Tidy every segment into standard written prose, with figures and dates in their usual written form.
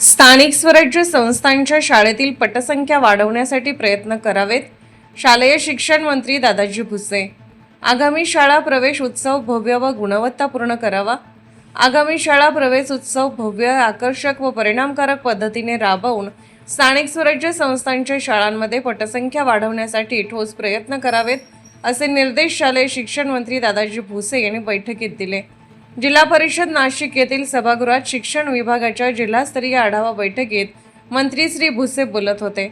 स्थानिक स्वराज्य संस्थांच्या शाळेतील पटसंख्या वाढवण्यासाठी प्रयत्न करावेत. शालेय शिक्षण मंत्री दादाजी भुसे. आगामी शाळा प्रवेश उत्सव भव्य व गुणवत्तापूर्ण करावा. आगामी शाळा प्रवेश उत्सव भव्य, आकर्षक व परिणामकारक पद्धतीने राबवून स्थानिक स्वराज्य संस्थांच्या शाळांमध्ये पटसंख्या वाढवण्यासाठी ठोस प्रयत्न करावेत, असे निर्देश शालेय शिक्षण मंत्री दादाजी भुसे यांनी बैठकीत दिले. जिल्हा परिषद नाशिक येथील सभागृहात शिक्षण विभागाच्या जिल्हास्तरीय आढावा बैठकीत मंत्री श्री भुसे बोलत होते.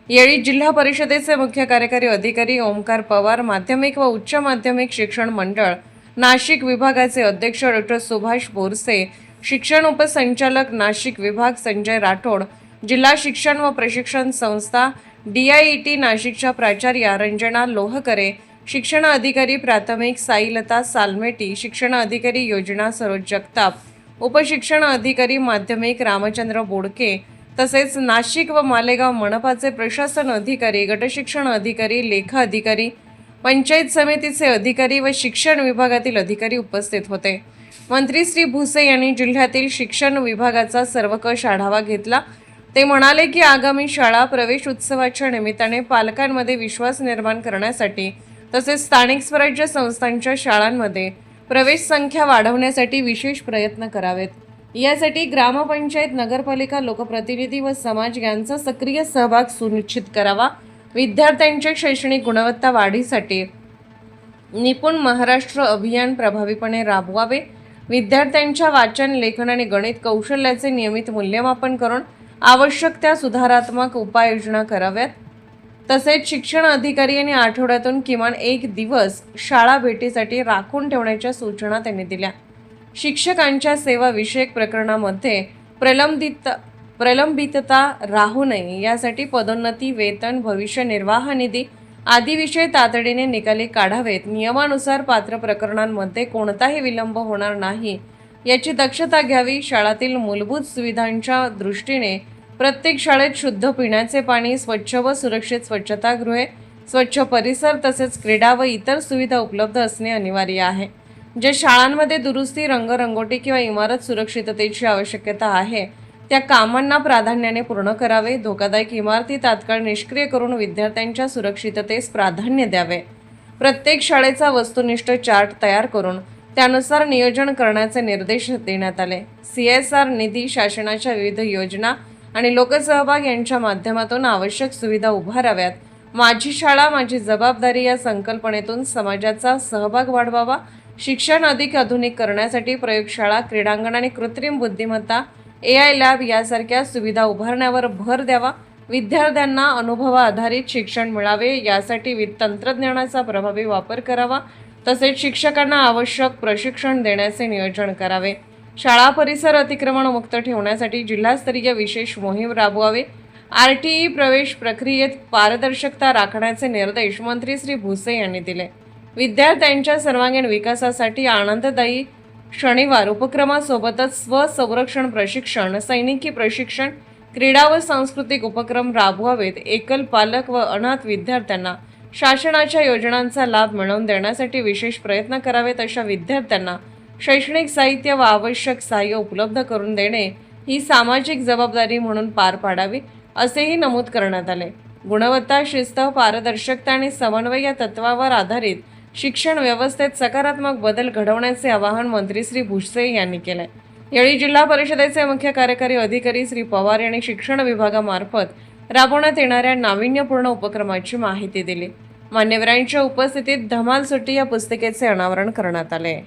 यावेळी जिल्हा परिषदेचे मुख्य कार्यकारी अधिकारी ओमकार पवार, माध्यमिक व उच्च माध्यमिक शिक्षण मंडळ नाशिक विभागाचे अध्यक्ष डॉ. सुभाष बोरसे, शिक्षण उपसंचालक नाशिक विभाग संजय राठोड, जिल्हा शिक्षण व प्रशिक्षण संस्था DIET नाशिकच्या प्राचार्या रंजना लोहकरे, शिक्षण अधिकारी प्राथमिक साईलता सालमेटी, शिक्षण अधिकारी योजना सरोज जगताप, उपशिक्षण अधिकारी माध्यमिक रामचंद्र बोडके, तसेच नाशिक व मालेगाव मनपाचे प्रशासन अधिकारी, गटशिक्षण अधिकारी, लेखा अधिकारी, पंचायत समितीचे अधिकारी व शिक्षण विभागातील अधिकारी उपस्थित होते. मंत्री श्री भुसे यांनी जिल्ह्यातील शिक्षण विभागाचा सर्वकष आढावा घेतला. ते म्हणाले की आगामी शाळा प्रवेश उत्सवाच्या निमित्ताने पालकांमध्ये विश्वास निर्माण करण्यासाठी तसेच स्थानिक स्वराज्य संस्थांच्या शाळांमध्ये प्रवेश संख्या वाढवण्यासाठी विशेष प्रयत्न करावेत. यासाठी ग्रामपंचायत, नगरपालिका, लोकप्रतिनिधी व समाज यांचा सक्रिय सहभाग सुनिश्चित करावा. विद्यार्थ्यांच्या शैक्षणिक गुणवत्ता वाढीसाठी निपुण महाराष्ट्र अभियान प्रभावीपणे राबवावे. विद्यार्थ्यांच्या वाचन, लेखन आणि गणित कौशल्याचे नियमित मूल्यमापन करून आवश्यक त्या सुधारात्मक उपाययोजना कराव्यात. तसेच शिक्षण अधिकारी यांनी आठवड्यातून किमान 1 दिवस शाळा भेटीसाठी राखून ठेवण्याच्या सूचना त्यांनी दिल्या. शिक्षकांच्या सेवाविषयक प्रकरणामध्ये प्रलंबितता राहू नये यासाठी पदोन्नती, वेतन, भविष्य निर्वाह निधी आदी विषय तातडीने निकाली काढावेत. नियमानुसार पात्र प्रकरणांमध्ये कोणताही विलंब होणार नाही याची दक्षता घ्यावी. शाळातील मूलभूत सुविधांच्या दृष्टीने प्रत्येक शाळेत शुद्ध पिण्याचे पाणी, स्वच्छ व सुरक्षित स्वच्छतागृहे, स्वच्छ परिसर तसेच क्रीडा व इतर सुविधा उपलब्ध असणे अनिवार्य आहे. ज्या शाळांमध्ये दुरुस्ती, रंगरंगोटी किंवा इमारत सुरक्षिततेची आवश्यकता आहे त्या कामांना प्राधान्याने पूर्ण करावे. धोकादायक इमारती तात्काळ निष्क्रिय करून विद्यार्थ्यांच्या सुरक्षिततेस प्राधान्य द्यावे. प्रत्येक शाळेचा वस्तुनिष्ठ चार्ट तयार करून त्यानुसार नियोजन करण्याचे निर्देश देण्यात आले. CSR निधी, शासनाच्या विविध योजना आणि लोकसहभाग यांच्या माध्यमातून आवश्यक सुविधा उभाराव्यात. माझी शाळा माझी जबाबदारी या संकल्पनेतून समाजाचा सहभाग वाढवावा. शिक्षण अधिक आधुनिक करण्यासाठी प्रयोगशाळा, क्रीडांगण आणि कृत्रिम बुद्धिमत्ता, AI लॅब यासारख्या सुविधा उभारण्यावर भर द्यावा. विद्यार्थ्यांना अनुभवाधारित शिक्षण मिळावे यासाठी तंत्रज्ञानाचा प्रभावी वापर करावा. तसेच शिक्षकांना आवश्यक प्रशिक्षण देण्याचे नियोजन करावे. शाळा परिसर अतिक्रमण मुक्त ठेवण्यासाठी जिल्हास्तरीय विशेष मोहीम राबवावी. RTE प्रवेश प्रक्रियेत पारदर्शकता राखण्याचे निर्देश मंत्री श्री भुसे यांनी दिले. विद्यार्थ्यांच्या सर्वांगीण विकासासाठी आनंददायी शनिवार उपक्रमासोबतच स्वसंरक्षण प्रशिक्षण, सैनिकी प्रशिक्षण, क्रीडा व सांस्कृतिक उपक्रम राबवावेत. एकल पालक व अनाथ विद्यार्थ्यांना शासनाच्या योजनांचा लाभ मिळवून देण्यासाठी विशेष प्रयत्न करावेत. अशा विद्यार्थ्यांना शैक्षणिक साहित्य व आवश्यक सहाय्य उपलब्ध करून देणे ही सामाजिक जबाबदारी म्हणून पार पाडावी, असेही नमूद करण्यात आले. गुणवत्ता, शिस्त, पारदर्शकता आणि समन्वय या तत्वावर आधारित शिक्षण व्यवस्थेत सकारात्मक बदल घडवण्याचे आवाहन मंत्री श्री भुसे यांनी केले. यावेळी जिल्हा परिषदेचे मुख्य कार्यकारी अधिकारी श्री पवार यांनी शिक्षण विभागामार्फत राबवण्यात येणाऱ्या नाविन्यपूर्ण उपक्रमाची माहिती दिली. मान्यवरांच्या उपस्थितीत धमाल सुट्टी या पुस्तिकेचे अनावरण करण्यात आले.